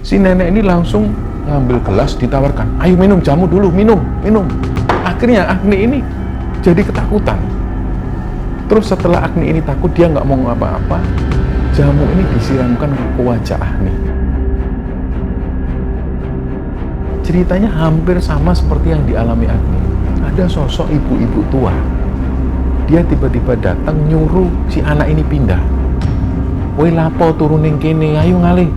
Si nenek ini langsung ngambil gelas, ditawarkan, ayo minum jamu dulu, minum. Akhirnya Agni ini jadi ketakutan. Terus setelah Agni ini takut, dia nggak mau apa-apa, jamu ini disiramkan ke wajah Agni. Ceritanya hampir sama seperti yang dialami Agni. Ada sosok ibu-ibu tua, dia tiba-tiba datang nyuruh si anak ini pindah. Woi lapo turunin kene, ayo ngalih.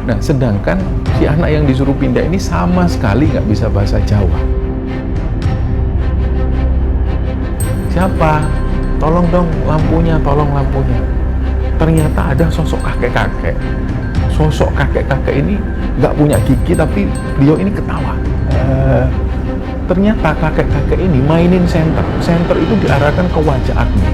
Nah, sedangkan si anak yang disuruh pindah ini sama sekali nggak bisa bahasa Jawa. Siapa? Tolong dong lampunya, tolong lampunya. Ternyata ada sosok kakek-kakek. Sosok kakek-kakek ini nggak punya gigi, tapi beliau ini ketawa. Ternyata kakek-kakek ini mainin senter. Senter itu diarahkan ke wajah Agni.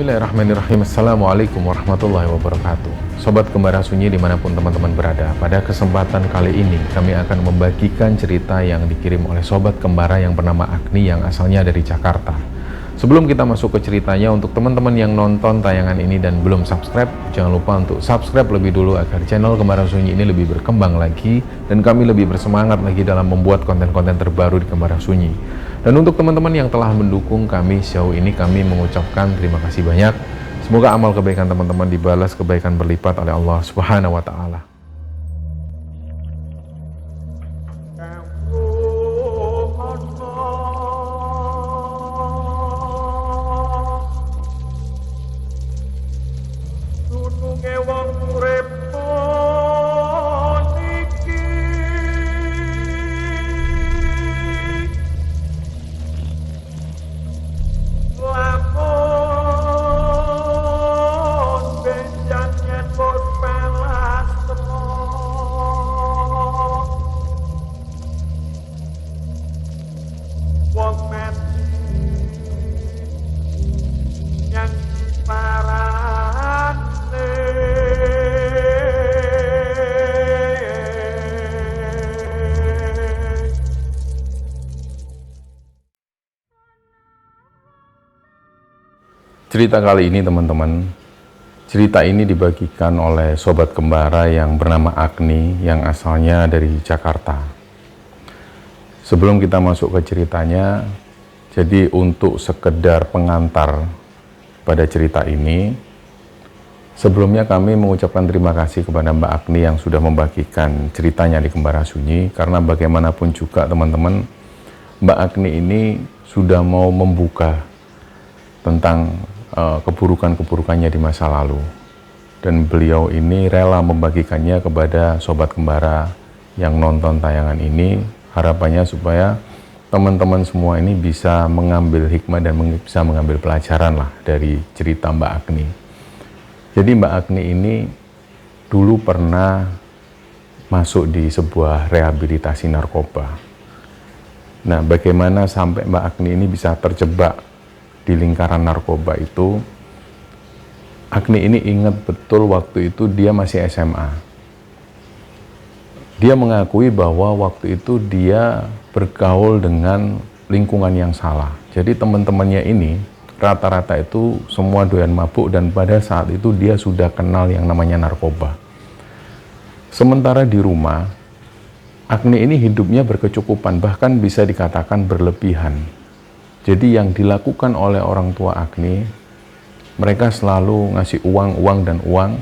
Bismillahirrahmanirrahim. Assalamualaikum warahmatullahi wabarakatuh. Sobat Kembara Sunyi dimanapun teman-teman berada, pada kesempatan kali ini kami akan membagikan cerita yang dikirim oleh Sobat Kembara yang bernama Agni yang asalnya dari Jakarta. Sebelum kita masuk ke ceritanya, untuk teman-teman yang nonton tayangan ini dan belum subscribe, jangan lupa untuk subscribe lebih dulu agar channel Kembara Sunyi ini lebih berkembang lagi dan kami lebih bersemangat lagi dalam membuat konten-konten terbaru di Kembara Sunyi. Dan untuk teman-teman yang telah mendukung kami sejauh ini, kami mengucapkan terima kasih banyak. Semoga amal kebaikan teman-teman dibalas kebaikan berlipat oleh Allah Subhanahu wa Ta'ala. Cerita kali ini teman-teman, cerita ini dibagikan oleh Sobat Kembara yang bernama Agni yang asalnya dari Jakarta. Sebelum kita masuk ke ceritanya, jadi untuk sekedar pengantar pada cerita ini, sebelumnya kami mengucapkan terima kasih kepada Mbak Agni yang sudah membagikan ceritanya di Kembara Sunyi, karena bagaimanapun juga teman-teman, Mbak Agni ini sudah mau membuka tentang keburukan-keburukannya di masa lalu, dan beliau ini rela membagikannya kepada Sobat Kembara yang nonton tayangan ini. Harapannya supaya teman-teman semua ini bisa mengambil hikmah dan bisa mengambil pelajaran lah dari cerita Mbak Agni. Jadi Mbak Agni ini dulu pernah masuk di sebuah rehabilitasi narkoba. Nah, bagaimana sampai Mbak Agni ini bisa terjebak di lingkaran narkoba itu? Agni ini ingat betul waktu itu dia masih SMA. Dia mengakui bahwa waktu itu dia bergaul dengan lingkungan yang salah. Jadi teman-temannya ini rata-rata itu semua doyan mabuk, dan pada saat itu dia sudah kenal yang namanya narkoba. Sementara di rumah, Agni ini hidupnya berkecukupan, bahkan bisa dikatakan berlebihan. Jadi yang dilakukan oleh orang tua Agni, mereka selalu ngasih uang,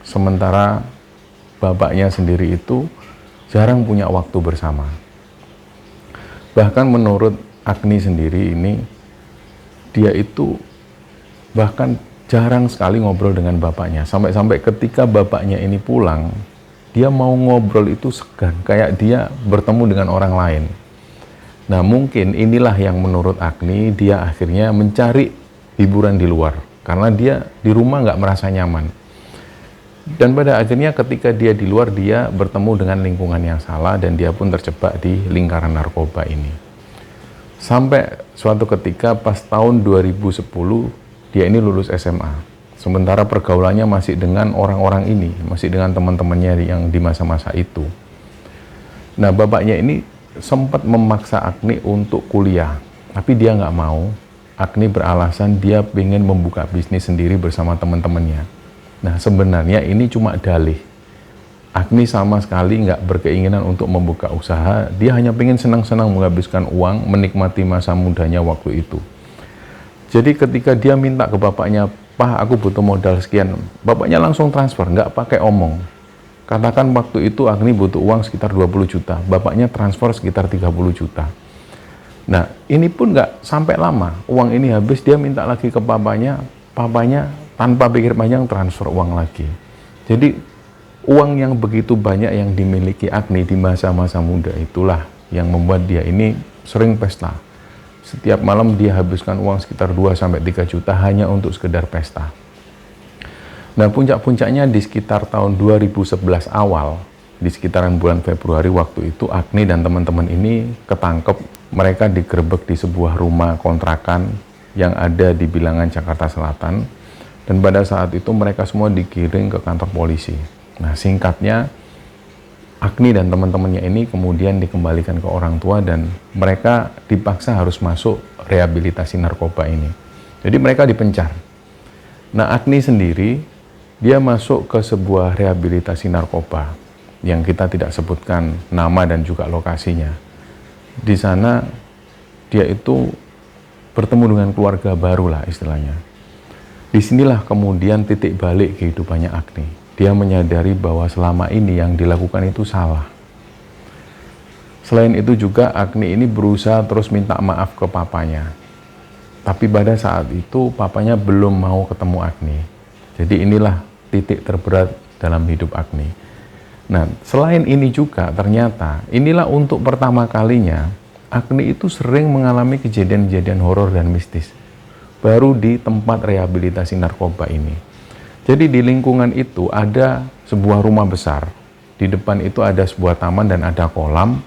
sementara bapaknya sendiri itu jarang punya waktu bersama. Bahkan menurut Agni sendiri ini, dia itu bahkan jarang sekali ngobrol dengan bapaknya. Sampai-sampai ketika bapaknya ini pulang, dia mau ngobrol itu segan, kayak dia bertemu dengan orang lain. Nah, mungkin inilah yang menurut Agni, dia akhirnya mencari hiburan di luar, karena dia di rumah nggak merasa nyaman. Dan pada akhirnya ketika dia di luar, dia bertemu dengan lingkungan yang salah, dan dia pun terjebak di lingkaran narkoba ini. Sampai suatu ketika pas tahun 2010, dia ini lulus SMA. Sementara pergaulannya masih dengan orang-orang ini, masih dengan teman-temannya yang di masa-masa itu. Nah, bapaknya ini sempat memaksa Agni untuk kuliah, tapi dia nggak mau. Agni beralasan dia ingin membuka bisnis sendiri bersama teman-temannya. Nah, sebenarnya ini cuma dalih. Agni sama sekali nggak berkeinginan untuk membuka usaha, dia hanya ingin senang-senang menghabiskan uang, menikmati masa mudanya waktu itu. Jadi ketika dia minta ke bapaknya, "Pak, aku butuh modal sekian," bapaknya langsung transfer, nggak pakai omong. Katakan waktu itu Agni butuh uang sekitar 20 juta, bapaknya transfer sekitar 30 juta. Nah, ini pun nggak sampai lama, uang ini habis, dia minta lagi ke papanya tanpa pikir panjang transfer uang lagi. Jadi, uang yang begitu banyak yang dimiliki Agni di masa-masa muda itulah yang membuat dia ini sering pesta. Setiap malam dia habiskan uang sekitar 2-3 juta hanya untuk sekedar pesta. Nah, puncak-puncaknya di sekitar tahun 2011 awal, di sekitaran bulan Februari waktu itu, Agni dan teman-teman ini ketangkep. Mereka digerebek di sebuah rumah kontrakan yang ada di Bilangan, Jakarta Selatan. Dan pada saat itu mereka semua digiring ke kantor polisi. Nah, singkatnya, Agni dan teman-temannya ini kemudian dikembalikan ke orang tua dan mereka dipaksa harus masuk rehabilitasi narkoba ini. Jadi mereka dipencar. Nah, Agni sendiri, dia masuk ke sebuah rehabilitasi narkoba yang kita tidak sebutkan nama dan juga lokasinya. Di sana dia itu bertemu dengan keluarga baru lah istilahnya. Disinilah kemudian titik balik kehidupannya Agni. Dia menyadari bahwa selama ini yang dilakukan itu salah. Selain itu juga Agni ini berusaha terus minta maaf ke papanya. Tapi pada saat itu papanya belum mau ketemu Agni. Jadi inilah titik terberat dalam hidup Agni. Nah, selain ini juga ternyata inilah untuk pertama kalinya Agni itu sering mengalami kejadian-kejadian horor dan mistis. Baru di tempat rehabilitasi narkoba ini. Jadi di lingkungan itu ada sebuah rumah besar. Di depan itu ada sebuah taman dan ada kolam.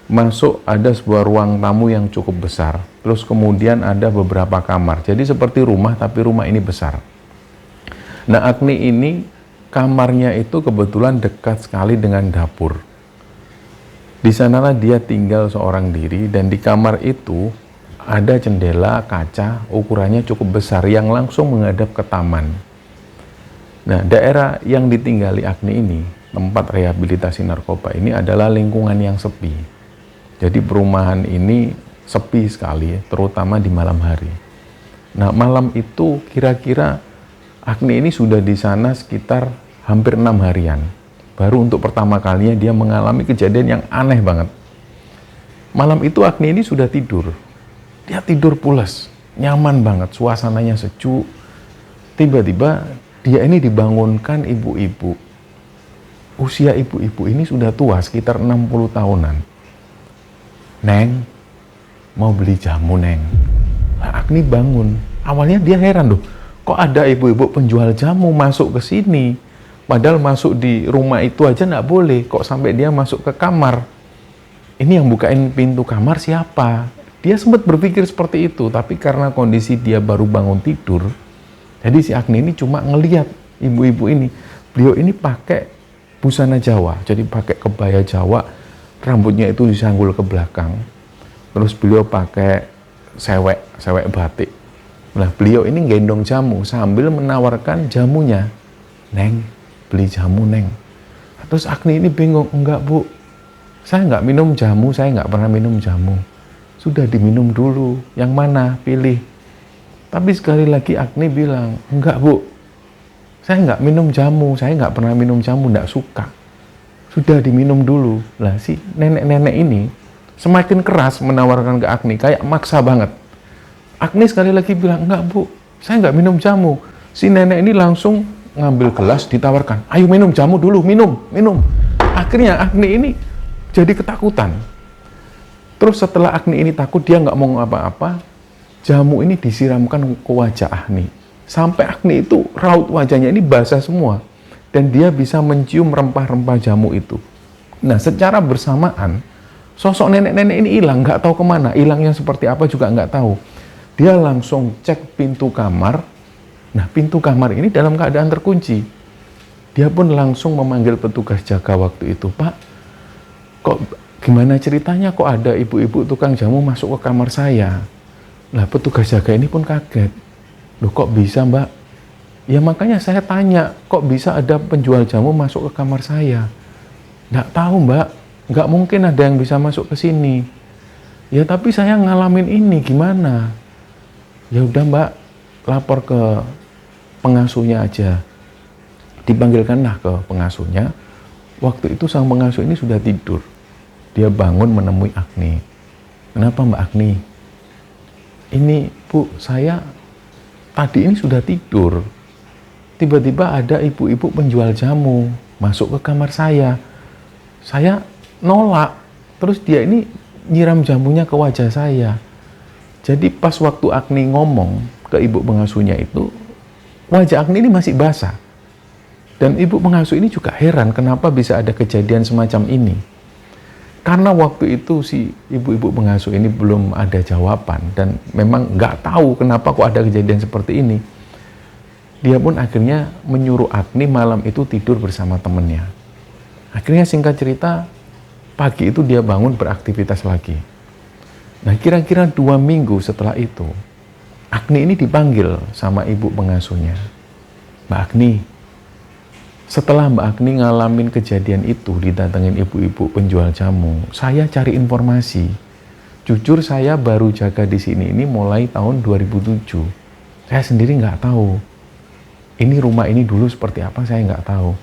Masuk ada sebuah ruang tamu yang cukup besar. Terus kemudian ada beberapa kamar. Jadi seperti rumah tapi rumah ini besar. Nah, Agni ini kamarnya itu kebetulan dekat sekali dengan dapur. Di sanalah dia tinggal seorang diri dan di kamar itu ada jendela kaca ukurannya cukup besar yang langsung menghadap ke taman. Nah, daerah yang ditinggali Agni ini, tempat rehabilitasi narkoba ini adalah lingkungan yang sepi. Jadi perumahan ini sepi sekali, terutama di malam hari. Nah, malam itu kira-kira Agni ini sudah di sana sekitar hampir 6 harian. Baru untuk pertama kalinya dia mengalami kejadian yang aneh banget. Malam itu Agni ini sudah tidur. Dia tidur pulas, nyaman banget, suasananya sejuk. Tiba-tiba dia ini dibangunkan ibu-ibu. Usia ibu-ibu ini sudah tua, sekitar 60 tahunan. "Neng, mau beli jamu, Neng." Nah, Agni bangun. Awalnya dia heran loh, kok ada ibu-ibu penjual jamu masuk ke sini? Padahal masuk di rumah itu aja nggak boleh, kok sampai dia masuk ke kamar? Ini yang bukain pintu kamar siapa? Dia sempat berpikir seperti itu, tapi karena kondisi dia baru bangun tidur, jadi si Agni ini cuma ngelihat ibu-ibu ini. Beliau ini pakai busana Jawa, jadi pakai kebaya Jawa, rambutnya itu disanggul ke belakang. Terus beliau pakai sewek batik. Nah, beliau ini gendong jamu sambil menawarkan jamunya. "Neng, beli jamu, Neng." Terus Agni ini bingung, "Enggak, Bu. Saya nggak minum jamu, saya nggak pernah minum jamu." "Sudah diminum dulu, yang mana? Pilih." Tapi sekali lagi Agni bilang, "Enggak, Bu. Saya nggak minum jamu, saya nggak pernah minum jamu, nggak suka. Sudah diminum dulu." Lah, si nenek-nenek ini semakin keras menawarkan ke Agni, kayak maksa banget. Agni sekali lagi bilang, "Enggak, Bu. Saya nggak minum jamu." Si nenek ini langsung ngambil gelas, ditawarkan, "Ayo minum jamu dulu, minum." Akhirnya Agni ini jadi ketakutan. Terus setelah Agni ini takut, dia nggak mau apa-apa, jamu ini disiramkan ke wajah Agni. Sampai Agni itu raut wajahnya ini basah semua. Dan dia bisa mencium rempah-rempah jamu itu. Nah, secara bersamaan, sosok nenek-nenek ini hilang, nggak tahu kemana. Hilangnya seperti apa juga nggak tahu. Dia langsung cek pintu kamar. Nah, pintu kamar ini dalam keadaan terkunci. Dia pun langsung memanggil petugas jaga waktu itu. "Pak, kok Gimana ceritanya kok ada ibu-ibu tukang jamu masuk ke kamar saya? Lah petugas jaga ini pun kaget. Loh kok bisa mbak? Ya makanya saya tanya, kok bisa ada penjual jamu masuk ke kamar saya? Nggak tahu mbak, nggak mungkin ada yang bisa masuk ke sini. Ya tapi saya ngalamin ini, gimana? Ya udah mbak, lapor ke pengasuhnya aja. Dipanggilkanlah ke pengasuhnya. Waktu itu sang pengasuh ini sudah tidur. Dia bangun menemui Agni. Kenapa Mbak Agni? Ini Bu, saya tadi ini sudah tidur. Tiba-tiba ada ibu-ibu penjual jamu masuk ke kamar saya. Saya nolak. Terus dia ini nyiram jamunya ke wajah saya. Jadi pas waktu Agni ngomong ke ibu pengasuhnya itu, wajah Agni ini masih basah. Dan ibu pengasuh ini juga heran kenapa bisa ada kejadian semacam ini. Karena waktu itu si ibu-ibu pengasuh ini belum ada jawaban dan memang nggak tahu kenapa kok ada kejadian seperti ini. Dia pun akhirnya menyuruh Agni malam itu tidur bersama temannya. Akhirnya singkat cerita, pagi itu dia bangun beraktivitas lagi. Nah kira-kira 2 minggu setelah itu, Agni ini dipanggil sama ibu pengasuhnya. Mbak Agni, setelah Mbak Agni ngalamin kejadian itu, didatengin ibu-ibu penjual jamu, saya cari informasi. Jujur saya baru jaga di sini ini mulai tahun 2007. Saya sendiri nggak tahu. Ini rumah ini dulu seperti apa saya nggak tahu.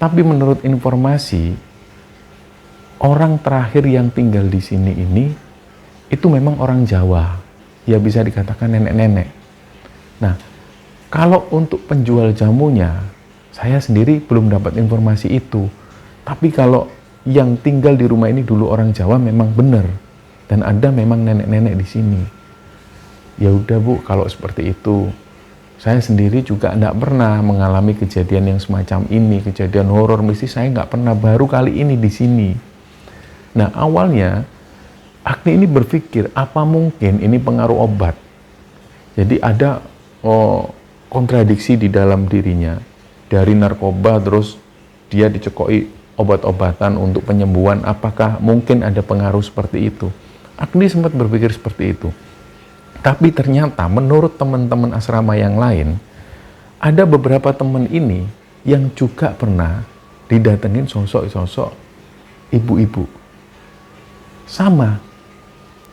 Tapi menurut informasi, orang terakhir yang tinggal di sini ini, itu memang orang Jawa. Ya bisa dikatakan nenek-nenek. Nah, kalau untuk penjual jamunya, saya sendiri belum dapat informasi itu. Tapi kalau yang tinggal di rumah ini dulu orang Jawa memang benar. Dan ada memang nenek-nenek di sini. Ya udah Bu, kalau seperti itu. Saya sendiri juga tidak pernah mengalami kejadian yang semacam ini. Kejadian horor mistis saya nggak pernah, baru kali ini di sini. Nah awalnya, Agni ini berpikir, apa mungkin ini pengaruh obat? Jadi ada kontradiksi di dalam dirinya. Dari narkoba terus dia dicekoi obat-obatan untuk penyembuhan, apakah mungkin ada pengaruh seperti itu? Agni sempat berpikir seperti itu. Tapi ternyata menurut teman-teman asrama yang lain, ada beberapa teman ini yang juga pernah didatengin sosok-sosok ibu-ibu. Sama,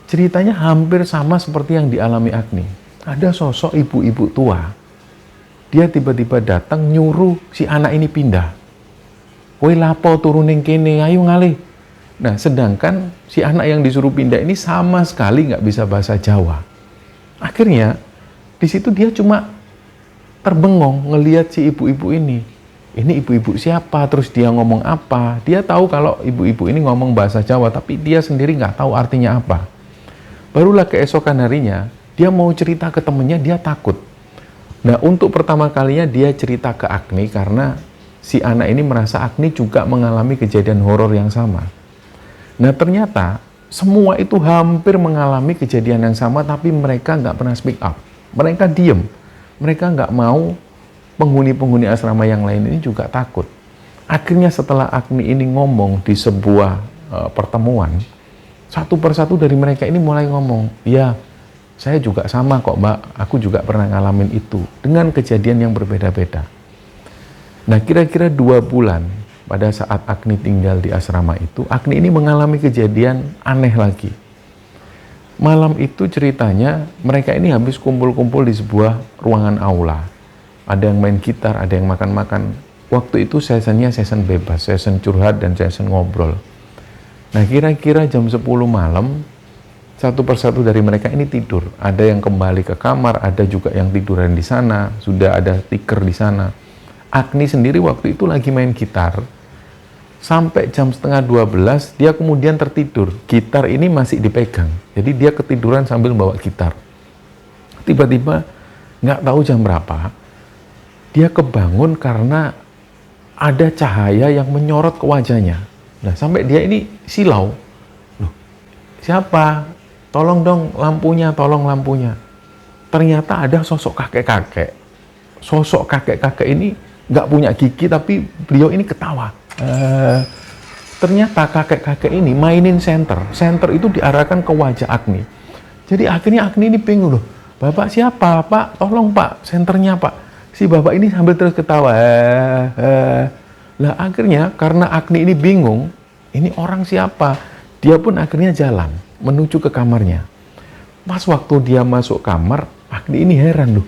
ceritanya hampir sama seperti yang dialami Agni. Ada sosok ibu-ibu tua. Dia tiba-tiba datang nyuruh si anak ini pindah. Woi lapo turunin kene, ayo ngalih. Nah sedangkan si anak yang disuruh pindah ini sama sekali nggak bisa bahasa Jawa. Akhirnya di situ dia cuma terbengong ngelihat si ibu-ibu ini. Ini ibu-ibu siapa? Terus dia ngomong apa? Dia tahu kalau ibu-ibu ini ngomong bahasa Jawa, tapi dia sendiri nggak tahu artinya apa. Barulah keesokan harinya dia mau cerita ke temennya, dia takut. Nah, untuk pertama kalinya dia cerita ke Agni karena si anak ini merasa Agni juga mengalami kejadian horor yang sama. Nah, ternyata semua itu hampir mengalami kejadian yang sama, tapi mereka nggak pernah speak up. Mereka diem. Mereka nggak mau, penghuni-penghuni asrama yang lain ini juga takut. Akhirnya setelah Agni ini ngomong di sebuah pertemuan, satu persatu dari mereka ini mulai ngomong, ya, saya juga sama kok Mbak, aku juga pernah ngalamin itu, dengan kejadian yang berbeda-beda. Nah kira-kira 2 bulan pada saat Agni tinggal di asrama itu, Agni ini mengalami kejadian aneh lagi. Malam itu ceritanya, mereka ini habis kumpul-kumpul di sebuah ruangan aula. Ada yang main gitar, ada yang makan-makan. Waktu itu sessionnya session bebas, session curhat dan session ngobrol. Nah kira-kira jam 10 malam, satu persatu dari mereka ini tidur. Ada yang kembali ke kamar, ada juga yang tiduran di sana, sudah ada tikar di sana. Agni sendiri waktu itu lagi main gitar. Sampai jam 11:30 dia kemudian tertidur. Gitar ini masih dipegang. Jadi dia ketiduran sambil bawa gitar. Tiba-tiba nggak tahu jam berapa, dia kebangun karena ada cahaya yang menyorot ke wajahnya. Nah, sampai dia ini silau. Loh, siapa? Tolong dong lampunya, tolong lampunya. Ternyata ada sosok kakek-kakek. Sosok kakek-kakek ini nggak punya gigi, tapi beliau ini ketawa. ternyata kakek-kakek ini mainin senter. Senter itu diarahkan ke wajah Agni. Jadi akhirnya Agni ini bingung loh. Bapak siapa? Pak, tolong Pak, senternya Pak. Si bapak ini sambil terus ketawa. Lah akhirnya karena Agni ini bingung, ini orang siapa? Dia pun akhirnya jalan menuju ke kamarnya. Pas waktu dia masuk kamar, Agni ini heran loh.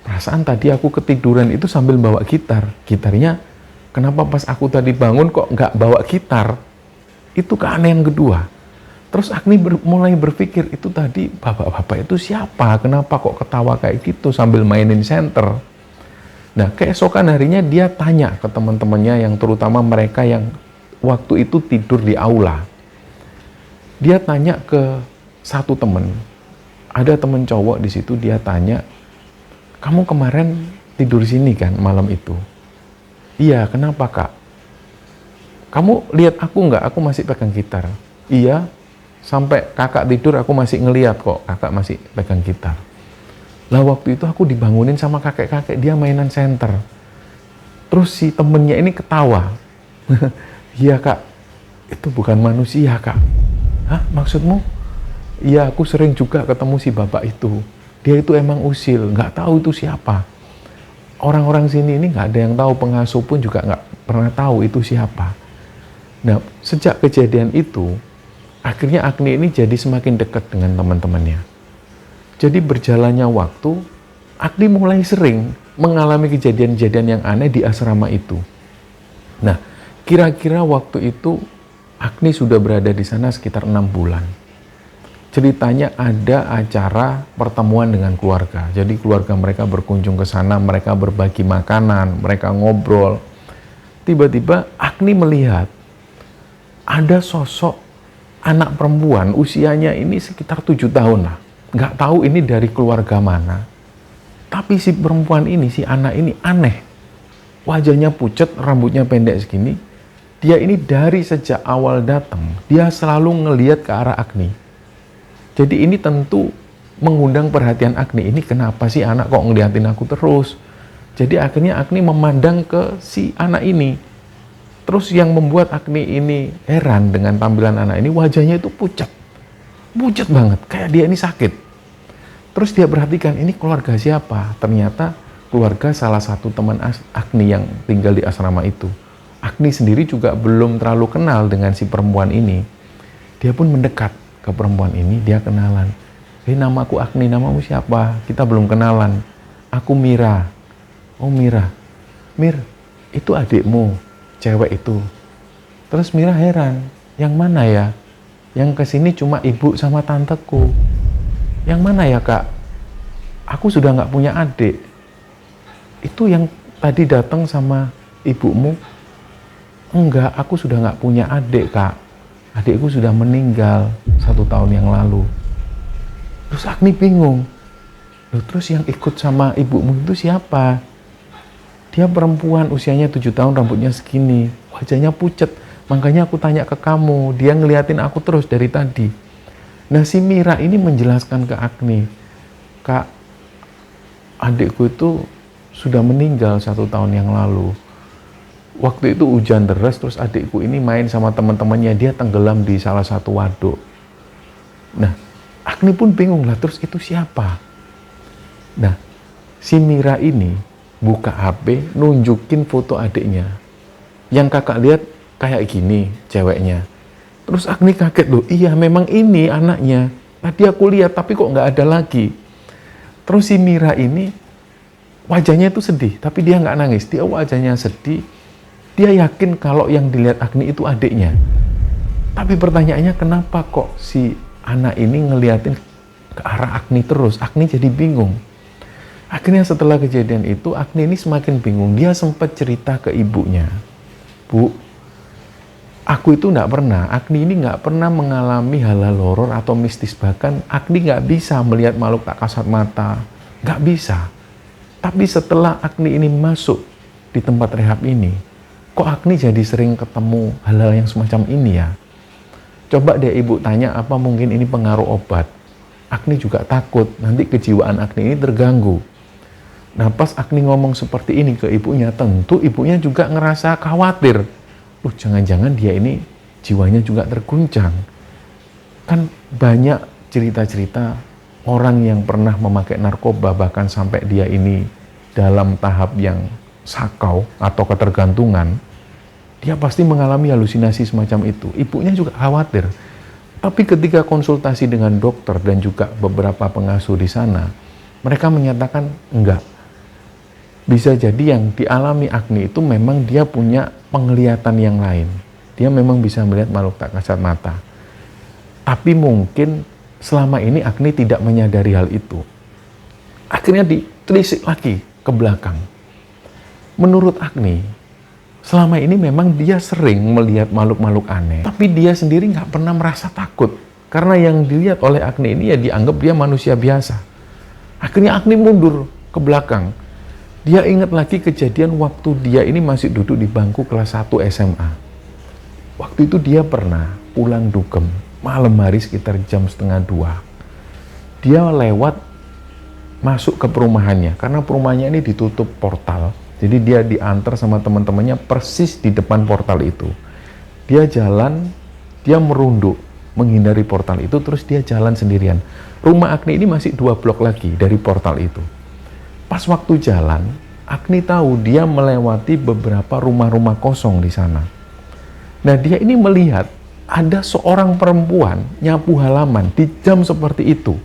Perasaan tadi aku ketiduran itu sambil bawa gitar. Gitarnya, kenapa pas aku tadi bangun kok nggak bawa gitar? Itu keanehan kedua. Terus Agni mulai berpikir, itu tadi bapak-bapak itu siapa? Kenapa kok ketawa kayak gitu sambil mainin senter? Nah, keesokan harinya dia tanya ke teman-temannya yang terutama mereka yang waktu itu tidur di aula. Dia tanya ke satu teman. Ada teman cowok di situ, dia tanya, "Kamu kemarin tidur sini kan malam itu?" "Iya, kenapa Kak?" "Kamu lihat aku nggak? Aku masih pegang gitar." "Iya, sampai kakak tidur aku masih ngeliat kok, kakak masih pegang gitar." Lah waktu itu aku dibangunin sama kakek-kakek, dia mainan senter. Terus si temennya ini ketawa. "Iya Kak, itu bukan manusia Kak." "Hah, maksudmu?" "Iya, aku sering juga ketemu si bapak itu. Dia itu emang usil, nggak tahu itu siapa. Orang-orang sini ini nggak ada yang tahu, pengasuh pun juga nggak pernah tahu itu siapa." Nah, sejak kejadian itu, akhirnya Agni ini jadi semakin dekat dengan teman-temannya. Jadi berjalannya waktu, Agni mulai sering mengalami kejadian-kejadian yang aneh di asrama itu. Nah, kira-kira waktu itu Agni sudah berada di sana sekitar 6 bulan. Ceritanya ada acara pertemuan dengan keluarga. Jadi keluarga mereka berkunjung ke sana, mereka berbagi makanan, mereka ngobrol. Tiba-tiba Agni melihat ada sosok anak perempuan usianya ini sekitar 7 tahun lah. Nggak tahu ini dari keluarga mana. Tapi si perempuan ini, si anak ini aneh. Wajahnya pucat, rambutnya pendek segini. Dia ini dari sejak awal datang, dia selalu ngelihat ke arah Agni. Jadi ini tentu mengundang perhatian Agni. Ini kenapa sih anak kok ngeliatin aku terus? Jadi akhirnya Agni memandang ke si anak ini. Terus yang membuat Agni ini heran dengan tampilan anak ini, wajahnya itu pucat. Pucat banget, kayak dia ini sakit. Terus dia perhatikan, ini keluarga siapa? Ternyata keluarga salah satu teman Agni yang tinggal di asrama itu. Agni sendiri juga belum terlalu kenal dengan si perempuan ini. Dia pun mendekat ke perempuan ini, dia kenalan. "Hei, nama aku Agni, namamu siapa?" "Kita belum kenalan." "Aku Mira." "Oh Mira." "Mir, itu adikmu, cewek itu." Terus Mira heran, "Yang mana ya?" "Yang kesini cuma ibu sama tanteku." "Yang mana ya Kak?" "Aku sudah nggak punya adik." "Itu yang tadi datang sama ibumu?" "Enggak, aku sudah nggak punya adik Kak. Adikku sudah meninggal 1 tahun yang lalu." Terus Agni bingung. Loh, terus yang ikut sama ibumu itu siapa? "Dia perempuan, usianya 7 tahun, rambutnya segini, wajahnya pucat. Makanya aku tanya ke kamu, dia ngeliatin aku terus dari tadi." Nah, si Mira ini menjelaskan ke Agni, "Kak, adikku itu sudah meninggal 1 tahun yang lalu. Waktu itu hujan deras, terus adikku ini main sama teman-temannya, dia tenggelam di salah satu waduk." Nah, Agni pun bingung lah, terus itu siapa? Nah, si Mira ini buka HP, nunjukin foto adiknya. "Yang kakak lihat kayak gini, ceweknya." Terus Agni kaget loh, iya memang ini anaknya. Tadi aku lihat tapi kok nggak ada lagi. Terus si Mira ini wajahnya itu sedih, tapi dia nggak nangis. Dia wajahnya sedih. Dia yakin kalau yang dilihat Agni itu adiknya. Tapi pertanyaannya kenapa kok si anak ini ngeliatin ke arah Agni terus? Agni jadi bingung. Akhirnya setelah kejadian itu Agni ini semakin bingung. Dia sempat cerita ke ibunya, "Bu, aku itu Agni ini nggak pernah mengalami hal-hal horor atau mistis. Bahkan Agni nggak bisa melihat makhluk tak kasat mata. Nggak bisa. Tapi setelah Agni ini masuk di tempat rehab ini, kok Agni jadi sering ketemu hal-hal yang semacam ini ya? Coba deh ibu tanya apa mungkin ini pengaruh obat." Agni juga takut nanti kejiwaan Agni ini terganggu. Nah, pas Agni ngomong seperti ini ke ibunya, tentu ibunya juga ngerasa khawatir. Jangan-jangan dia ini jiwanya juga terguncang. Kan banyak cerita-cerita orang yang pernah memakai narkoba, bahkan sampai dia ini dalam tahap yang sakau atau ketergantungan, dia pasti mengalami halusinasi semacam itu. Ibunya juga khawatir. Tapi ketika konsultasi dengan dokter dan juga beberapa pengasuh di sana, mereka menyatakan enggak. Bisa jadi yang dialami Agni itu memang dia punya penglihatan yang lain. Dia memang bisa melihat makhluk tak kasat mata. Tapi mungkin selama ini Agni tidak menyadari hal itu. Akhirnya ditelisik lagi ke belakang. Menurut Agni, selama ini memang dia sering melihat makhluk-makhluk aneh. Tapi dia sendiri nggak pernah merasa takut. Karena yang dilihat oleh Agni ini ya dianggap dia manusia biasa. Akhirnya Agni mundur ke belakang. Dia ingat lagi kejadian waktu dia ini masih duduk di bangku kelas 1 SMA. Waktu itu dia pernah pulang dugem, malam hari sekitar jam 1:30. Dia lewat masuk ke perumahannya, karena perumahannya ini ditutup portal. Jadi dia diantar sama teman-temannya persis di depan portal itu. Dia jalan, dia merunduk, menghindari portal itu, terus dia jalan sendirian. Rumah Agni ini masih 2 blok lagi dari portal itu. Pas waktu jalan, Agni tahu dia melewati beberapa rumah-rumah kosong di sana. Nah, dia ini melihat ada seorang perempuan nyapu halaman di jam seperti itu.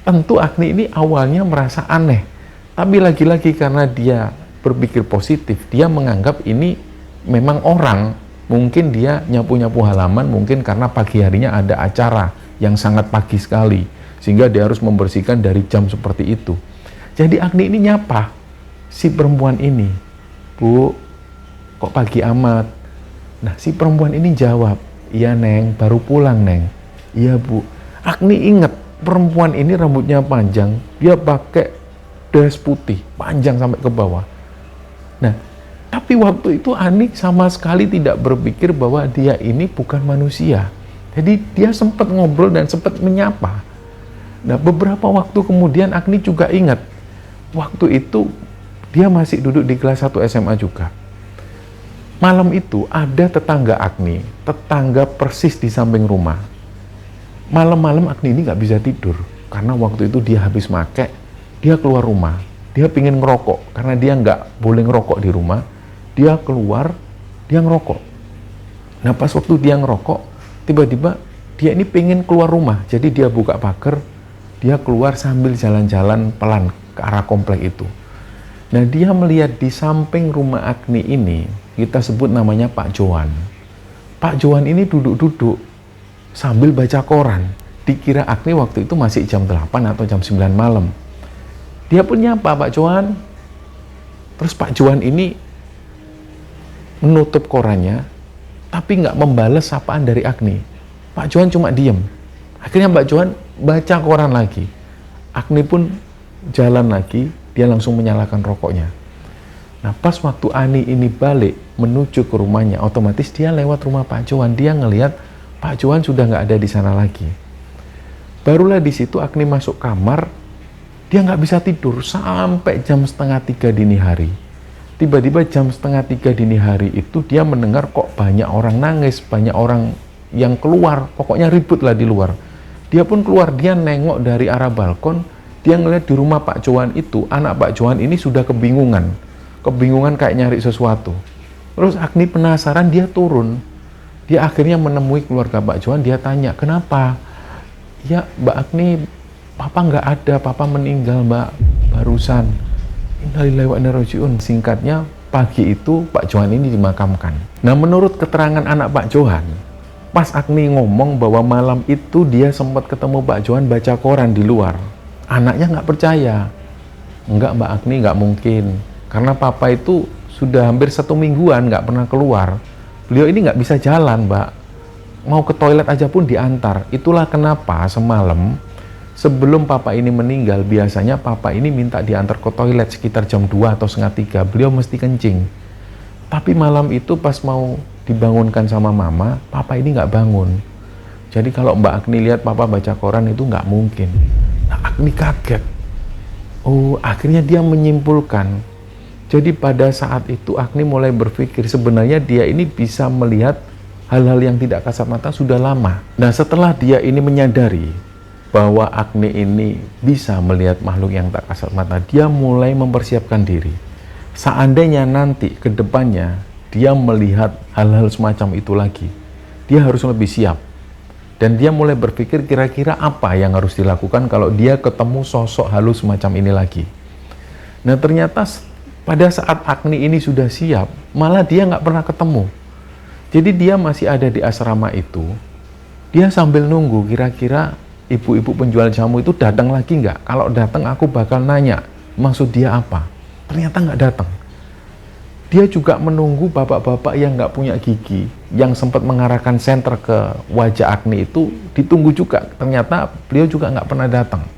Tentu Agni ini awalnya merasa aneh, tapi lagi-lagi karena dia berpikir positif, dia menganggap ini memang orang. Mungkin dia nyapu-nyapu halaman, mungkin karena pagi harinya ada acara yang sangat pagi sekali, sehingga dia harus membersihkan dari jam seperti itu. Jadi Agni ini nyapa si perempuan ini, "Bu, kok pagi amat?" Nah, si perempuan ini jawab, "Iya Neng, baru pulang Neng." "Iya Bu." Agni ingat perempuan ini rambutnya panjang, dia pakai dress putih, panjang sampai ke bawah. Nah, tapi waktu itu Agni sama sekali tidak berpikir bahwa dia ini bukan manusia. Jadi dia sempat ngobrol dan sempat menyapa. Nah, beberapa waktu kemudian Agni juga ingat, waktu itu dia masih duduk di kelas 1 SMA juga. Malam itu ada tetangga Agni, tetangga persis di samping rumah. Malam-malam Agni ini nggak bisa tidur, karena waktu itu dia habis make, dia keluar rumah. Dia pingin ngerokok, karena dia nggak boleh ngerokok di rumah. Dia keluar, dia ngerokok. Nah, pas waktu dia ngerokok, tiba-tiba dia ini pingin keluar rumah. Jadi dia buka pagar, dia keluar sambil jalan-jalan pelan ke arah komplek itu. Nah, dia melihat di samping rumah Agni ini, kita sebut namanya Pak Johan. Pak Johan ini duduk-duduk sambil baca koran. Dikira Agni waktu itu masih jam 8 atau jam 9 malam. Dia pun nyapa Pak Johan. Terus Pak Johan ini menutup korannya, tapi nggak membalas sapaan dari Agni. Pak Johan cuma diem. Akhirnya Pak Johan baca koran lagi. Agni pun jalan lagi, dia langsung menyalakan rokoknya. Nah, pas waktu Ani ini balik menuju ke rumahnya, otomatis dia lewat rumah Pak Johan. Dia ngelihat Pak Johan sudah nggak ada di sana lagi. Barulah di situ Agni masuk kamar, dia nggak bisa tidur sampai jam 2:30 dini hari. Tiba-tiba jam 2:30 dini hari itu dia mendengar kok banyak orang nangis, banyak orang yang keluar, pokoknya ribut lah di luar. Dia pun keluar, dia nengok dari arah balkon, dia ngeliat di rumah Pak Johan itu, anak Pak Johan ini sudah kebingungan kayak nyari sesuatu. Terus Agni penasaran, dia turun. Dia akhirnya menemui keluarga Pak Johan, dia tanya, "Kenapa?" "Ya Mbak Agni, Papa nggak ada, Papa meninggal Mbak, barusan." Innalillahi wa inna ilaihi raji'un. Singkatnya, pagi itu Pak Johan ini dimakamkan. Nah, menurut keterangan anak Pak Johan, pas Agni ngomong bahwa malam itu dia sempat ketemu Pak Johan baca koran di luar, anaknya nggak percaya. "Enggak Mbak Agni, nggak mungkin. Karena Papa itu sudah hampir 1 mingguan nggak pernah keluar. Beliau ini nggak bisa jalan Mbak. Mau ke toilet aja pun diantar. Itulah kenapa semalam sebelum Papa ini meninggal, biasanya Papa ini minta diantar ke toilet sekitar jam 2 atau setengah 3. Beliau mesti kencing. Tapi malam itu pas mau dibangunkan sama Mama, Papa ini nggak bangun. Jadi kalau Mbak Agni lihat Papa baca koran itu nggak mungkin." Nah, Agni kaget. Oh, akhirnya dia menyimpulkan. Jadi pada saat itu Agni mulai berpikir sebenarnya dia ini bisa melihat hal-hal yang tidak kasat mata sudah lama. Nah, setelah dia ini menyadari bahwa Agni ini bisa melihat makhluk yang tak kasat mata, dia mulai mempersiapkan diri. Seandainya nanti ke depannya dia melihat hal-hal semacam itu lagi, dia harus lebih siap. Dan dia mulai berpikir kira-kira apa yang harus dilakukan kalau dia ketemu sosok halus semacam ini lagi. Nah, ternyata pada saat Agni ini sudah siap, malah dia nggak pernah ketemu. Jadi dia masih ada di asrama itu, dia sambil nunggu kira-kira ibu-ibu penjual jamu itu datang lagi nggak? Kalau datang aku bakal nanya, maksud dia apa? Ternyata nggak datang. Dia juga menunggu bapak-bapak yang nggak punya gigi, yang sempat mengarahkan senter ke wajah Agni itu, ditunggu juga. Ternyata beliau juga nggak pernah datang.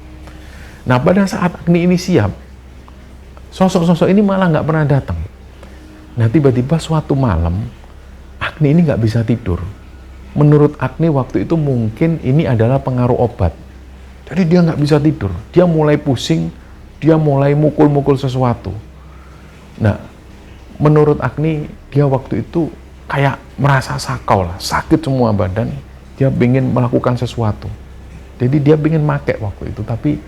Nah, pada saat Agni ini siap, sosok-sosok ini malah nggak pernah datang. Nah, tiba-tiba suatu malam, Agni ini nggak bisa tidur. Menurut Agni waktu itu mungkin ini adalah pengaruh obat. Jadi dia nggak bisa tidur. Dia mulai pusing, dia mulai mukul-mukul sesuatu. Nah, menurut Agni, dia waktu itu kayak merasa sakau lah, sakit semua badan. Dia ingin melakukan sesuatu. Jadi dia ingin make waktu itu, tapi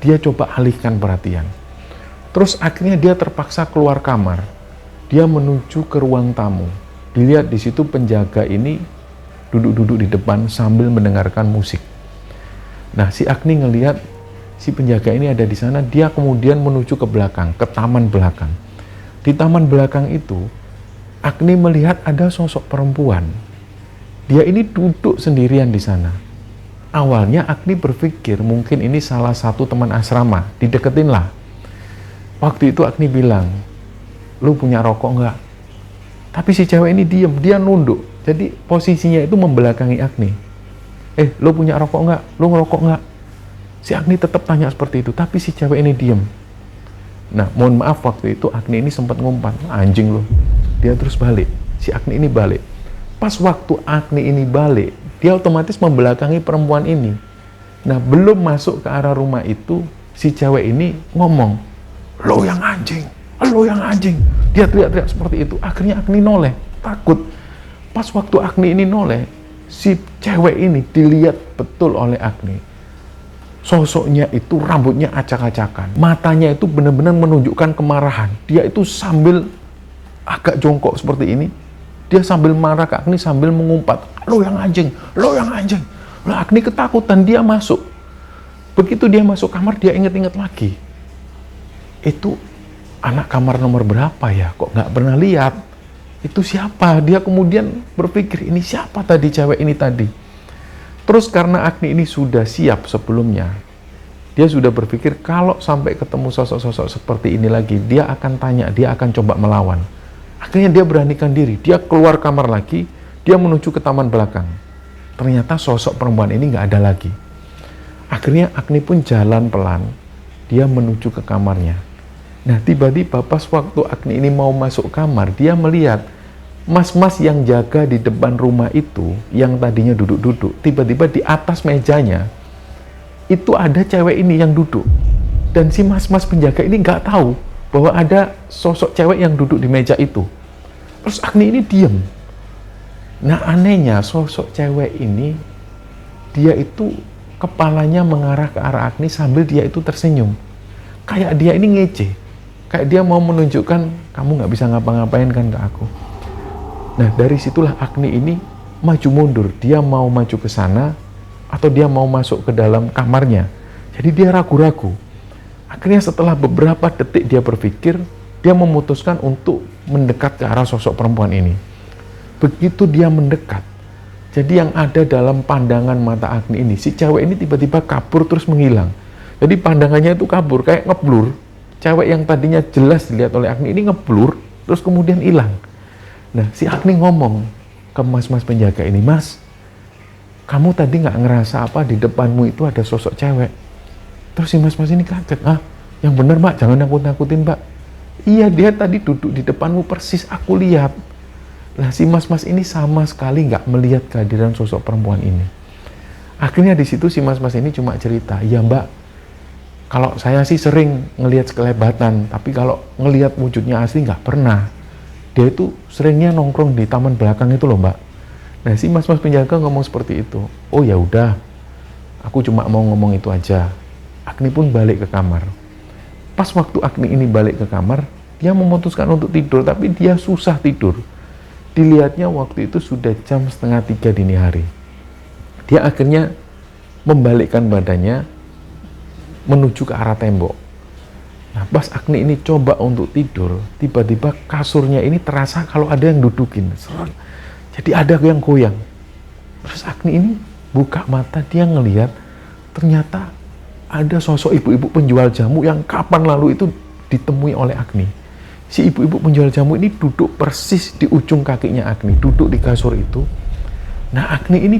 dia coba alihkan perhatian. Terus akhirnya dia terpaksa keluar kamar. Dia menuju ke ruang tamu. Dilihat di situ penjaga ini duduk-duduk di depan sambil mendengarkan musik. Nah, si Agni ngelihat si penjaga ini ada di sana, dia kemudian menuju ke belakang, ke taman belakang. Di taman belakang itu, Agni melihat ada sosok perempuan. Dia ini duduk sendirian di sana. Awalnya Agni berpikir mungkin ini salah satu teman asrama, dideketin lah. Waktu itu Agni bilang, "Lu punya rokok nggak?" Tapi si cewek ini diem, dia nunduk. Jadi posisinya itu membelakangi Agni. "Lu punya rokok nggak? Lu ngerokok nggak?" Si Agni tetap tanya seperti itu, tapi si cewek ini diem. Nah, mohon maaf waktu itu Agni ini sempat ngumpat, "Anjing lu." Dia terus balik. Si Agni ini balik. Pas waktu Agni ini balik, dia otomatis membelakangi perempuan ini. Nah, belum masuk ke arah rumah itu, si cewek ini ngomong, "Lo yang anjing, lo yang anjing." Dia teriak-teriak seperti itu. Akhirnya Agni noleh, takut. Pas waktu Agni ini noleh, si cewek ini dilihat betul oleh Agni. Sosoknya itu rambutnya acak-acakan. Matanya itu benar-benar menunjukkan kemarahan. Dia itu sambil agak jongkok seperti ini. Dia sambil marah ke Agni sambil mengumpat, "Lo yang anjing, lo yang anjing." Lah, Agni ketakutan, dia masuk. Begitu dia masuk kamar, dia ingat-ingat lagi. Itu anak kamar nomor berapa ya? Kok nggak pernah lihat? Itu siapa? Dia kemudian berpikir, ini siapa tadi cewek ini tadi? Terus karena Agni ini sudah siap sebelumnya, dia sudah berpikir kalau sampai ketemu sosok-sosok seperti ini lagi, dia akan tanya, dia akan coba melawan. Akhirnya dia beranikan diri, dia keluar kamar lagi, dia menuju ke taman belakang. Ternyata sosok perempuan ini nggak ada lagi. Akhirnya Agni pun jalan pelan, dia menuju ke kamarnya. Nah, tiba-tiba pas waktu Agni ini mau masuk kamar, dia melihat mas-mas yang jaga di depan rumah itu, yang tadinya duduk-duduk, tiba-tiba di atas mejanya, itu ada cewek ini yang duduk. Dan si mas-mas penjaga ini nggak tahu bahwa ada sosok cewek yang duduk di meja itu. Terus Agni ini diem. Nah, anehnya sosok cewek ini, dia itu kepalanya mengarah ke arah Agni sambil dia itu tersenyum. Kayak dia ini ngece. Kayak dia mau menunjukkan, kamu nggak bisa ngapa-ngapain kan ke aku. Nah, dari situlah Agni ini maju mundur. Dia mau maju ke sana, atau dia mau masuk ke dalam kamarnya. Jadi dia ragu-ragu. Akhirnya setelah beberapa detik dia berpikir, dia memutuskan untuk mendekat ke arah sosok perempuan ini. Begitu dia mendekat, jadi yang ada dalam pandangan mata Agni ini, si cewek ini tiba-tiba kabur terus menghilang. Jadi pandangannya itu kabur, kayak ngeblur. Cewek yang tadinya jelas dilihat oleh Agni ini ngeblur, terus kemudian hilang. Nah, si Agni ngomong ke mas-mas penjaga ini, "Mas, kamu tadi nggak ngerasa apa di depanmu itu ada sosok cewek?" Terus si mas-mas ini kaget, "Ah, yang bener Mbak, jangan nakut-nakutin Mbak." "Iya, dia tadi duduk di depanmu persis, aku lihat." Lah, si mas-mas ini sama sekali nggak melihat kehadiran sosok perempuan ini. Akhirnya di situ si mas-mas ini cuma cerita, "Iya Mbak, kalau saya sih sering ngelihat sekelebatan, tapi kalau ngelihat wujudnya asli nggak pernah. Dia itu seringnya nongkrong di taman belakang itu loh Mbak. Nah, si mas-mas penjaga ngomong seperti itu. Oh ya udah, aku cuma mau ngomong itu aja. Agni pun balik ke kamar. Pas waktu Agni ini balik ke kamar, dia memutuskan untuk tidur, tapi dia susah tidur. Dilihatnya waktu itu sudah jam 2:30 dini hari. Dia akhirnya membalikkan badannya menuju ke arah tembok. Nah, pas Agni ini coba untuk tidur, tiba-tiba kasurnya ini terasa kalau ada yang dudukin. Jadi ada yang goyang. Terus Agni ini buka mata, dia ngelihat ternyata ada sosok ibu-ibu penjual jamu yang kapan lalu itu ditemui oleh Agni. Si ibu-ibu penjual jamu ini duduk persis di ujung kakinya Agni, duduk di kasur itu. Nah, Agni ini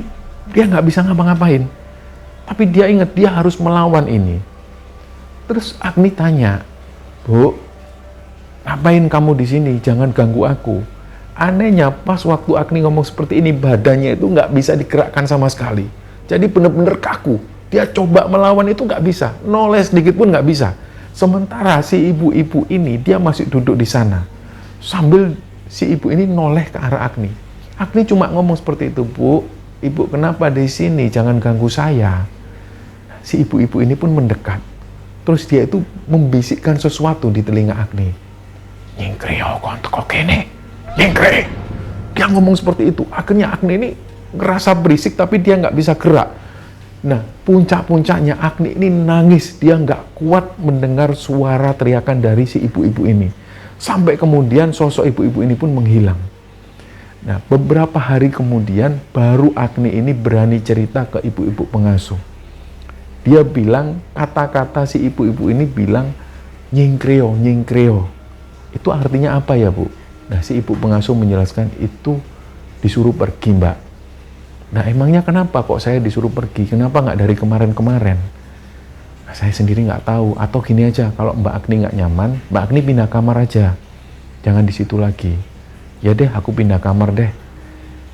dia nggak bisa ngapa-ngapain, tapi dia ingat dia harus melawan ini. Terus Agni tanya, "Bu, ngapain kamu di sini? Jangan ganggu aku." Anehnya pas waktu Agni ngomong seperti ini, badannya itu nggak bisa digerakkan sama sekali. Jadi benar-benar kaku. Dia coba melawan itu nggak bisa, noleh sedikit pun nggak bisa. Sementara si ibu-ibu ini dia masih duduk di sana, sambil si ibu ini noleh ke arah Agni. Agni cuma ngomong seperti itu, "Bu, ibu kenapa di sini? Jangan ganggu saya." Si ibu-ibu ini pun mendekat. Terus dia itu membisikkan sesuatu di telinga Agni. "Nyingkreo kon teko kene. Nyingkre." Dia ngomong seperti itu. Akhirnya Agni ini ngerasa berisik tapi dia nggak bisa gerak. Nah, puncak-puncaknya Agni ini nangis. Dia nggak kuat mendengar suara teriakan dari si ibu-ibu ini. Sampai kemudian sosok ibu-ibu ini pun menghilang. Nah, beberapa hari kemudian baru Agni ini berani cerita ke ibu-ibu pengasuh. Dia bilang, kata-kata si ibu-ibu ini bilang, "Nyingkreo, nyingkreo." Itu artinya apa ya, Bu? Nah, si ibu pengasuh menjelaskan, itu disuruh pergi, Mbak. Nah, emangnya kenapa kok saya disuruh pergi? Kenapa nggak dari kemarin-kemarin? Nah, saya sendiri nggak tahu. Atau gini aja, kalau Mbak Agni nggak nyaman, Mbak Agni pindah kamar aja. Jangan di situ lagi. Ya deh, aku pindah kamar deh.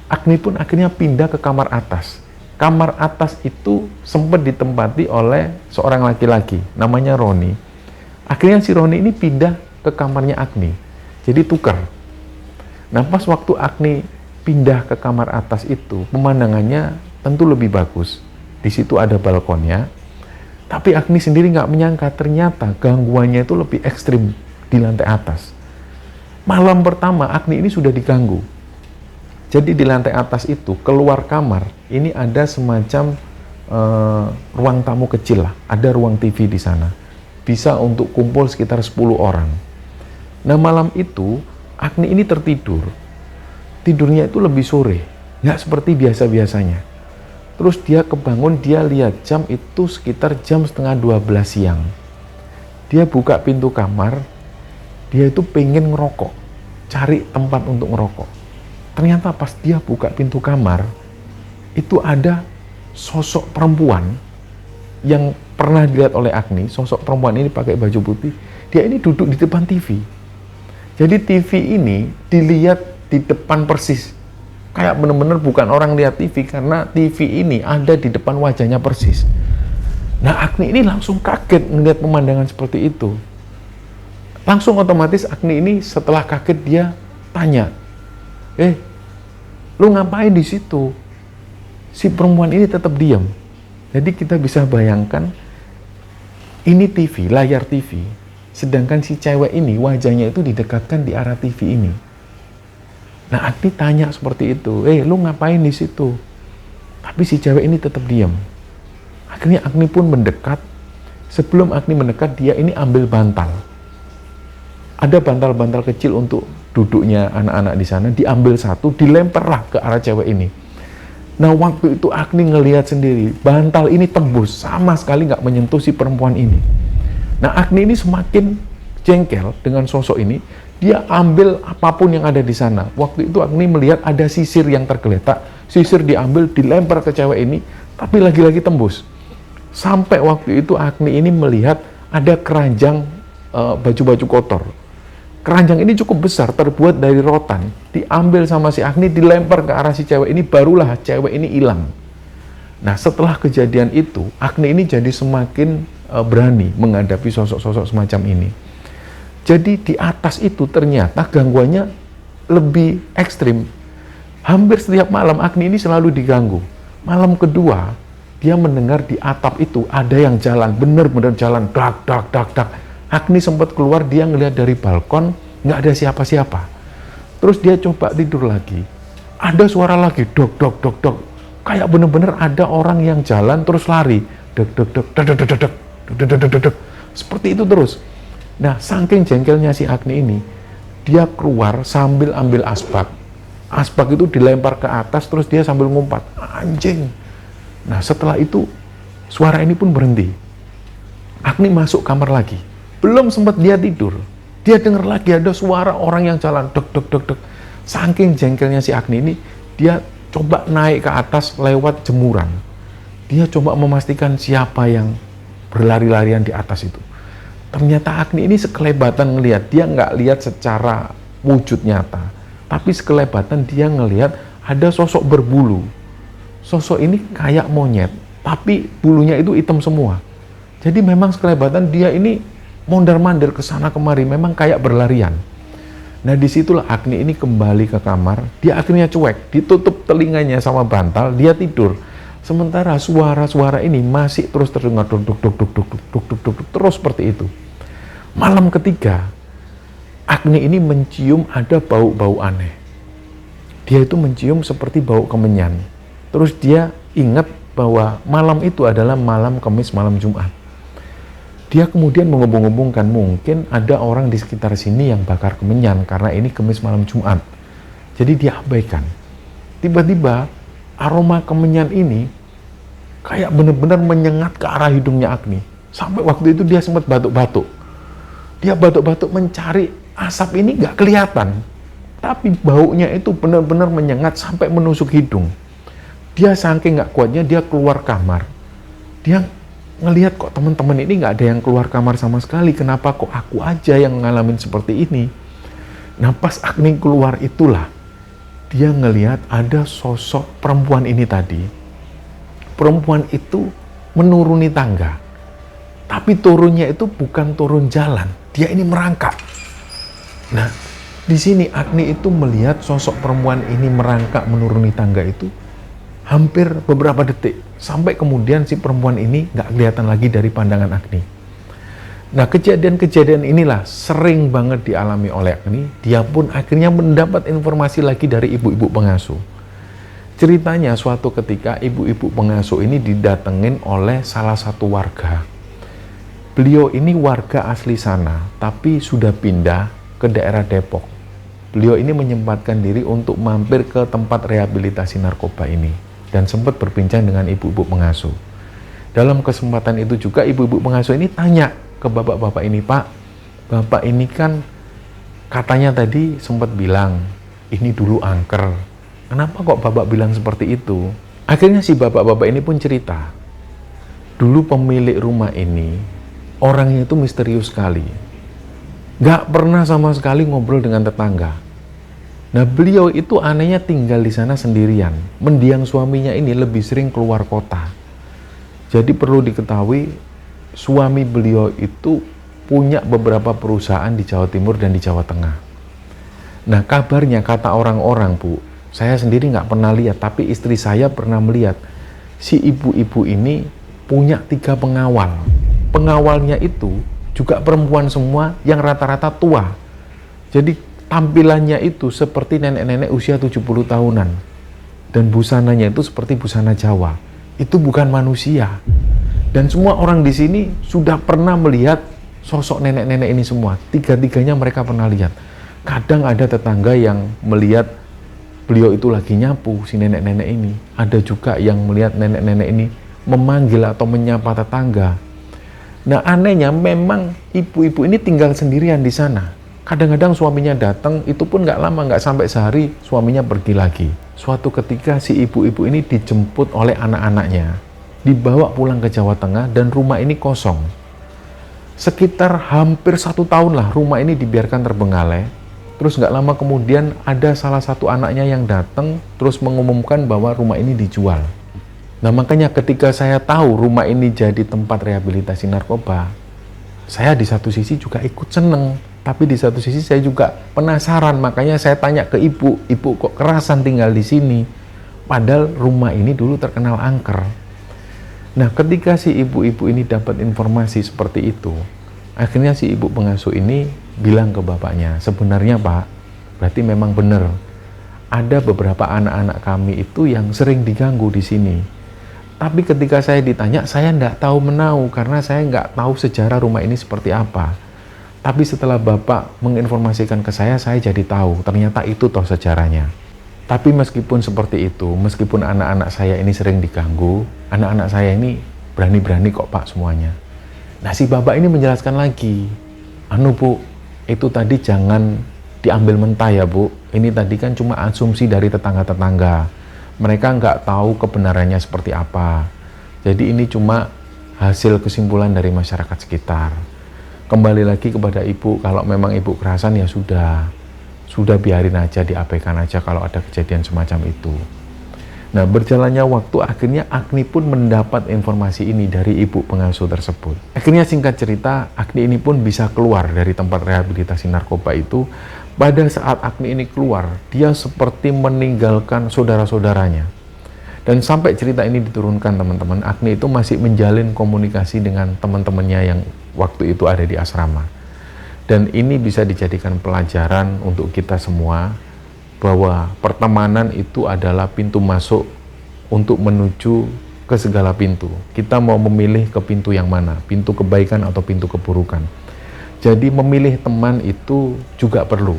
Agni pun akhirnya pindah ke kamar atas. Kamar atas itu sempat ditempati oleh seorang laki-laki, namanya Roni. Akhirnya si Roni ini pindah ke kamarnya Agni. Jadi tukar. Nah, pas waktu Agni pindah ke kamar atas itu, pemandangannya tentu lebih bagus. Di situ ada balkonnya. Tapi Agni sendiri nggak menyangka ternyata gangguannya itu lebih ekstrim di lantai atas. Malam pertama Agni ini sudah diganggu. Jadi di lantai atas itu, keluar kamar, ini ada semacam ruang tamu kecil lah. Ada ruang TV di sana. Bisa untuk kumpul sekitar 10 orang. Nah, malam itu Agni ini tertidur. Tidurnya itu lebih sore, nggak seperti biasa-biasanya. Terus dia kebangun, dia lihat jam itu sekitar jam 11:30 siang. Dia buka pintu kamar, dia itu pengen ngerokok, cari tempat untuk ngerokok. Ternyata pas dia buka pintu kamar, itu ada sosok perempuan yang pernah dilihat oleh Agni. Sosok perempuan ini pakai baju putih, dia ini duduk di depan TV. Jadi TV ini dilihat di depan persis, kayak bener-bener bukan orang lihat TV, karena TV ini ada di depan wajahnya persis. Nah, Agni ini langsung kaget melihat pemandangan seperti itu. Langsung otomatis Agni ini setelah kaget dia tanya, "Lu ngapain di situ?" Si perempuan ini tetap diam. Jadi kita bisa bayangkan, ini TV, layar TV, sedangkan si cewek ini wajahnya itu didekatkan di arah TV ini. Nah, Agni tanya seperti itu, "Lu ngapain di situ?" Tapi si cewek ini tetap diam. Akhirnya Agni pun mendekat. Sebelum Agni mendekat, dia ini ambil bantal. Ada bantal-bantal kecil untuk duduknya anak-anak di sana, diambil satu, dilemparlah ke arah cewek ini. Nah, waktu itu Agni ngelihat sendiri, bantal ini tembus, sama sekali nggak menyentuh si perempuan ini. Nah, Agni ini semakin jengkel dengan sosok ini. Dia ambil apapun yang ada di sana. Waktu itu Agni melihat ada sisir yang tergeletak. Sisir diambil, dilempar ke cewek ini, tapi lagi-lagi tembus. Sampai waktu itu Agni ini melihat ada keranjang baju-baju kotor. Keranjang ini cukup besar, terbuat dari rotan. Diambil sama si Agni, dilempar ke arah si cewek ini, barulah cewek ini hilang. Nah, setelah kejadian itu, Agni ini jadi semakin berani menghadapi sosok-sosok semacam ini. Jadi di atas itu ternyata gangguannya lebih ekstrim. Hampir setiap malam Agni ini selalu diganggu. Malam kedua, dia mendengar di atap itu ada yang jalan, benar-benar jalan, dak, dak, dak, dak. Agni sempat keluar, dia ngelihat dari balkon, nggak ada siapa-siapa. Terus dia coba tidur lagi. Ada suara lagi, dok, dok, dok, dok. Kayak benar-benar ada orang yang jalan terus lari. Dek, dek, dek, dek, dek, dek, dek, dek, dek, dek, dek. Seperti itu terus. Nah, saking jengkelnya si Agni ini, dia keluar sambil ambil asbak. Asbak itu dilempar ke atas, terus dia sambil ngumpat, anjing. Nah, setelah itu, suara ini pun berhenti. Agni masuk kamar lagi. Belum sempat dia tidur, dia dengar lagi ada suara orang yang jalan, dek, dek, dek, dek. Saking jengkelnya si Agni ini, dia coba naik ke atas lewat jemuran. Dia coba memastikan siapa yang berlari-larian di atas itu. Ternyata Agni ini sekelebatan ngelihat, dia nggak lihat secara wujud nyata. Tapi sekelebatan dia ngelihat ada sosok berbulu. Sosok ini kayak monyet, tapi bulunya itu hitam semua. Jadi memang sekelebatan dia ini mondar-mandir ke sana kemari, memang kayak berlarian. Nah, disitulah Agni ini kembali ke kamar, dia akhirnya cuek, ditutup telinganya sama bantal, dia tidur. Sementara suara-suara ini masih terus terdengar, duk, duk, duk, duk, duk, duk, duk, duk, terus seperti itu. Malam ketiga, Agni ini mencium ada bau-bau aneh. Dia itu mencium seperti bau kemenyan. Terus dia ingat bahwa malam itu adalah malam Kamis, malam Jumat. Dia kemudian menghubung-hubungkan mungkin ada orang di sekitar sini yang bakar kemenyan karena ini Kamis malam Jumat. Jadi dia abaikan. Tiba-tiba aroma kemenyan ini kayak benar-benar menyengat ke arah hidungnya Agni. Sampai waktu itu dia sempat batuk-batuk. Dia batuk-batuk mencari asap ini nggak kelihatan, tapi baunya itu benar-benar menyengat sampai menusuk hidung. Dia saking nggak kuatnya, dia keluar kamar. Dia ngelihat kok teman-teman ini nggak ada yang keluar kamar sama sekali, kenapa kok aku aja yang ngalamin seperti ini. Nah, pas Agni keluar itulah, dia ngelihat ada sosok perempuan ini tadi. Perempuan itu menuruni tangga, tapi turunnya itu bukan turun jalan, dia ini merangkak. Nah, di sini Agni itu melihat sosok perempuan ini merangkak menuruni tangga itu hampir beberapa detik. Sampai kemudian si perempuan ini nggak kelihatan lagi dari pandangan Agni. Nah, kejadian-kejadian inilah sering banget dialami oleh Agni. Dia pun akhirnya mendapat informasi lagi dari ibu-ibu pengasuh. Ceritanya suatu ketika ibu-ibu pengasuh ini didatengin oleh salah satu warga. Beliau ini warga asli sana, tapi sudah pindah ke daerah Depok. Beliau ini menyempatkan diri untuk mampir ke tempat rehabilitasi narkoba ini dan sempat berbincang dengan ibu-ibu pengasuh. Dalam kesempatan itu juga ibu-ibu pengasuh ini tanya ke bapak-bapak ini, Pak, bapak ini kan katanya tadi sempat bilang ini dulu angker. Kenapa kok bapak bilang seperti itu? Akhirnya si bapak-bapak ini pun cerita, dulu pemilik rumah ini orangnya itu misterius sekali. Nggak pernah sama sekali ngobrol dengan tetangga. Nah, beliau itu anehnya tinggal di sana sendirian. Mendiang suaminya ini lebih sering keluar kota. Jadi perlu diketahui, suami beliau itu punya beberapa perusahaan di Jawa Timur dan di Jawa Tengah. Nah, kabarnya kata orang-orang, Bu, saya sendiri nggak pernah lihat, tapi istri saya pernah melihat. Si ibu-ibu ini punya 3 pengawal. Pengawalnya itu juga perempuan semua yang rata-rata tua. Jadi tampilannya itu seperti nenek-nenek usia 70 tahunan. Dan busananya itu seperti busana Jawa. Itu bukan manusia. Dan semua orang di sini sudah pernah melihat sosok nenek-nenek ini semua. Tiga-tiganya mereka pernah lihat. Kadang ada tetangga yang melihat beliau itu lagi nyapu, si nenek-nenek ini. Ada juga yang melihat nenek-nenek ini memanggil atau menyapa tetangga. Nah, anehnya memang ibu-ibu ini tinggal sendirian di sana. Kadang-kadang suaminya datang, itu pun nggak lama, nggak sampai sehari, suaminya pergi lagi. Suatu ketika si ibu-ibu ini dijemput oleh anak-anaknya, dibawa pulang ke Jawa Tengah dan rumah ini kosong. Sekitar hampir 1 tahun lah rumah ini dibiarkan terbengkalai. Terus nggak lama kemudian ada salah satu anaknya yang datang, terus mengumumkan bahwa rumah ini dijual. Nah, makanya ketika saya tahu rumah ini jadi tempat rehabilitasi narkoba, saya di satu sisi juga ikut seneng. Tapi di satu sisi saya juga penasaran, makanya saya tanya ke ibu, ibu kok kerasan tinggal di sini? Padahal rumah ini dulu terkenal angker. Nah, ketika si ibu-ibu ini dapat informasi seperti itu, akhirnya si ibu pengasuh ini bilang ke bapaknya, sebenarnya Pak, berarti memang benar. Ada beberapa anak-anak kami itu yang sering diganggu di sini. Tapi ketika saya ditanya, saya nggak tahu menau karena saya nggak tahu sejarah rumah ini seperti apa. Tapi setelah Bapak menginformasikan ke saya jadi tahu, ternyata itu toh sejarahnya. Tapi meskipun seperti itu, meskipun anak-anak saya ini sering diganggu, anak-anak saya ini berani-berani kok Pak semuanya. Nah si bapak ini menjelaskan lagi, Bu, itu tadi jangan diambil mentah ya Bu, ini tadi kan cuma asumsi dari tetangga-tetangga. Mereka nggak tahu kebenarannya seperti apa. Jadi ini cuma hasil kesimpulan dari masyarakat sekitar. Kembali lagi kepada ibu, kalau memang ibu kerasan ya sudah biarin aja, diabaikan aja kalau ada kejadian semacam itu. Nah, berjalannya waktu, akhirnya Agni pun mendapat informasi ini dari ibu pengasuh tersebut. Akhirnya singkat cerita, Agni ini pun bisa keluar dari tempat rehabilitasi narkoba itu. Pada saat Agni ini keluar, dia seperti meninggalkan saudara-saudaranya. Dan sampai cerita ini diturunkan teman-teman, Agni itu masih menjalin komunikasi dengan teman-temannya yang waktu itu ada di asrama. Dan ini bisa dijadikan pelajaran untuk kita semua bahwa pertemanan itu adalah pintu masuk untuk menuju ke segala pintu. Kita mau memilih ke pintu yang mana, pintu kebaikan atau pintu keburukan. Jadi memilih teman itu juga perlu,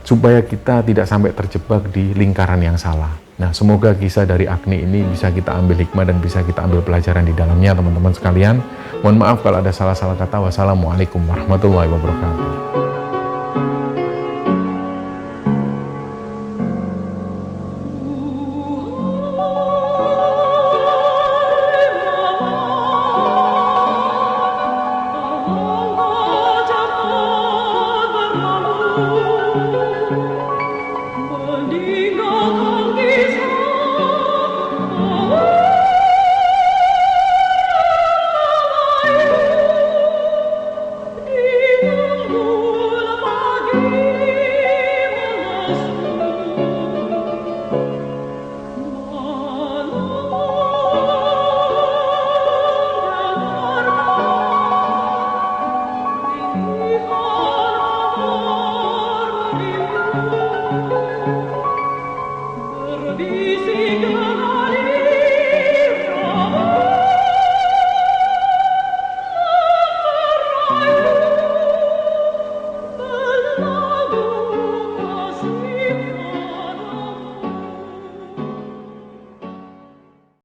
supaya kita tidak sampai terjebak di lingkaran yang salah. Nah, semoga kisah dari Agni ini bisa kita ambil hikmah dan bisa kita ambil pelajaran di dalamnya, teman-teman sekalian. Mohon maaf kalau ada salah-salah kata. Wassalamualaikum warahmatullahi wabarakatuh.